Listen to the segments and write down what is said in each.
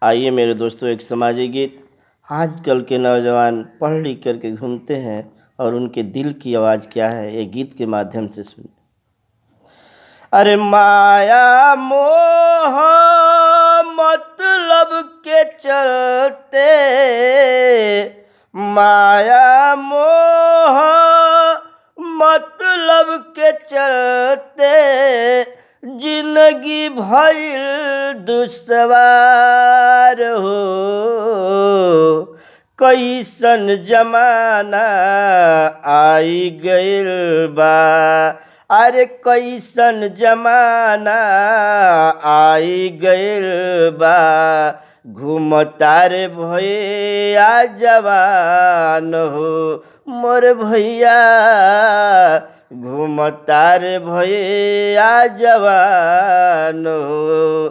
आइए मेरे दोस्तों, एक समाजी गीत। आजकल के नौजवान पढ़ लिख करके घूमते हैं और उनके दिल की आवाज़ क्या है, ये गीत के माध्यम से सुनिए। अरे माया मोह मतलब के चलते, माया मोह मतलब के चलते जिंदगी भइल दुश्वार हो। कैसन जमाना आई गइल बा, अरे कैसन जमाना आई गइल बा। घूमतार भैया जवान हो मोर भैया, घूमतार भैया जवान हो।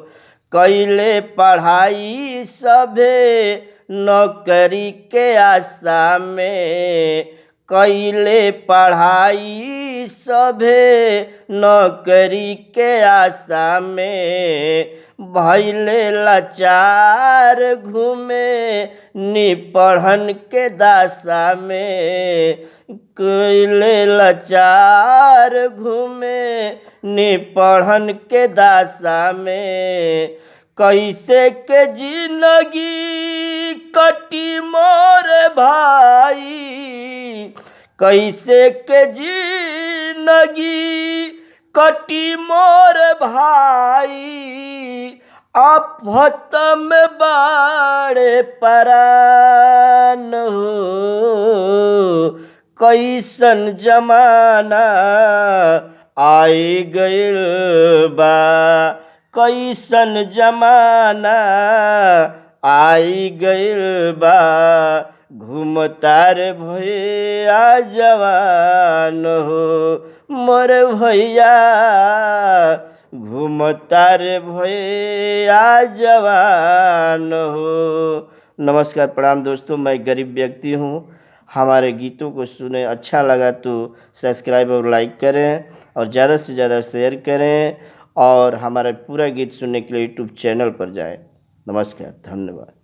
कैले पढ़ाई सभे नौकरी के आशा में, कैले पढ़ाई सभे नौकरी के आशा में। भइले लाचार घूमे निपढ़न के दासा में, कैले लाचार घूमे निपढ़न के दासा में। कैसे के जिंदगी कटी मोर भाई, कैसे के जिंदगी कटी मोर भाई। आफत में बाड़े परान हो, कैसन जमाना आई गइल बा, कैसन जमाना आई गइल बा। घूमतार भैया जवान हो मोर भैया, घूमतार भैया जवान हो। नमस्कार, प्रणाम दोस्तों, मैं गरीब व्यक्ति हूँ। हमारे गीतों को सुने, अच्छा लगा तो सब्सक्राइब और लाइक करें और ज़्यादा से ज़्यादा शेयर करें और हमारा पूरा गीत सुनने के लिए यूट्यूब चैनल पर जाएं। नमस्कार, धन्यवाद।